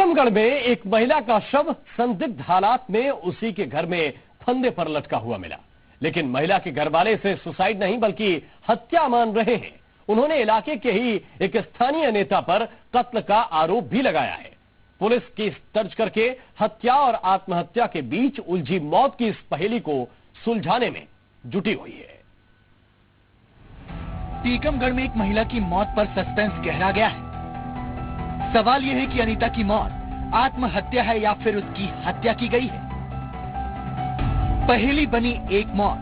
टीकमगढ़ में एक महिला का शव संदिग्ध हालात में उसी के घर में फंदे पर लटका हुआ मिला, लेकिन महिला के घर वाले इसे सुसाइड नहीं बल्कि हत्या मान रहे हैं। उन्होंने इलाके के ही एक स्थानीय नेता पर कत्ल का आरोप भी लगाया है। पुलिस केस दर्ज करके हत्या और आत्महत्या के बीच उलझी मौत की इस पहेली को सुलझाने में जुटी हुई है। टीकमगढ़ में एक महिला की मौत पर सस्पेंस गहरा गया है। सवाल यह है कि अनीता की मौत आत्महत्या है या फिर उसकी हत्या की गई है। पहेली बनी एक मौत,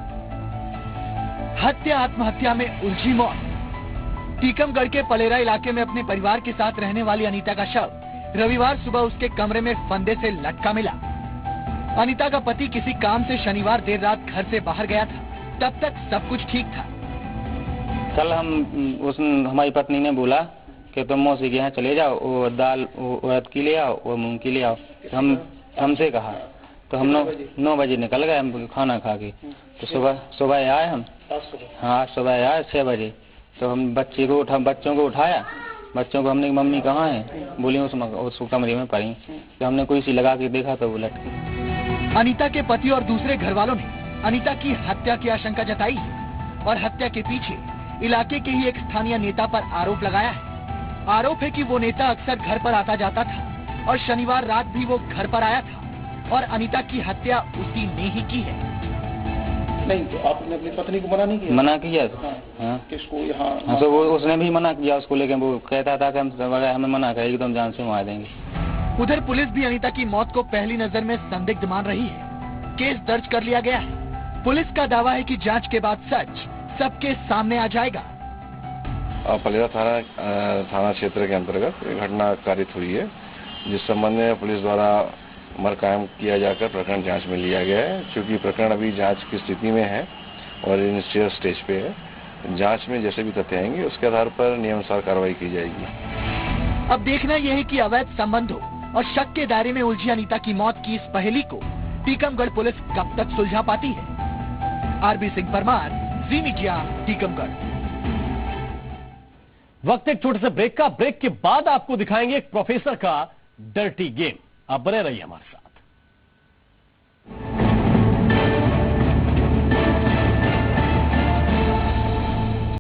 हत्या आत्महत्या में उलझी मौत। टीकमगढ़ के पलेरा इलाके में अपने परिवार के साथ रहने वाली अनीता का शव रविवार सुबह उसके कमरे में फंदे से लटका मिला। अनीता का पति किसी काम से शनिवार देर रात घर से बाहर गया था, तब तक सब कुछ ठीक था। कल हमारी पत्नी ने बोला कि तुम मौसी के यहाँ चले जाओ, वो दाल उड़द की ले आओ और मूंग की ले आओ। हमसे कहा तो हम 9 बजे निकल गए हम खाना खा के। तो सुबह आए हम। हाँ, सुबह आए 6 बजे। तो हम बच्चों को उठाया। बच्चों को हमने मम्मी कहाँ है, बोली उस कमरे में पड़ी। तो हमने कोई सी लगा के देखा तो वो लटकी। अनीता के पति और दूसरे घर वालों ने अनीता की हत्या की आशंका जताई है और हत्या के पीछे इलाके के ही एक स्थानीय नेता पर आरोप लगाया है। आरोप है कि वो नेता अक्सर घर पर आता जाता था और शनिवार रात भी वो घर पर आया था और अनीता की हत्या उसी ने ही की है। नहीं, तो आपने अपनी पत्नी को मना नहीं किया? मना किया। हाँ। किसको? यहाँ? हाँ, तो वो उसने भी मना किया उसको, लेकिन वो कहता था कि हमें मना करेगी तो हम जान से मार देंगे। उधर पुलिस भी अनीता की मौत को पहली नजर में संदिग्ध मान रही है। केस दर्ज कर लिया गया है। पुलिस का दावा है कि जांच के बाद सच सबके सामने आ जाएगा। पलेरा थाना क्षेत्र के अंतर्गत घटना कारित हुई है, जिस संबंध में पुलिस द्वारा अमर कायम किया जाकर प्रकरण जांच में लिया गया है। चूंकि प्रकरण अभी जांच की स्थिति में है और इनिशियल स्टेज पे है, जांच में जैसे भी तथ्य आएंगे उसके आधार पर नियमानुसार कार्रवाई की जाएगी। अब देखना यह है कि अवैध संबंधों और शक के दायरे में उलझी अनीता की मौत की इस पहेली को टीकमगढ़ पुलिस कब तक सुलझा पाती है। आरबी सिंह परमार, जी मीडिया, टीकमगढ़। वक्त एक छोटे से ब्रेक का। ब्रेक के बाद आपको दिखाएंगे एक प्रोफेसर का डर्टी गेम। आप बने रहिए हमारे साथ।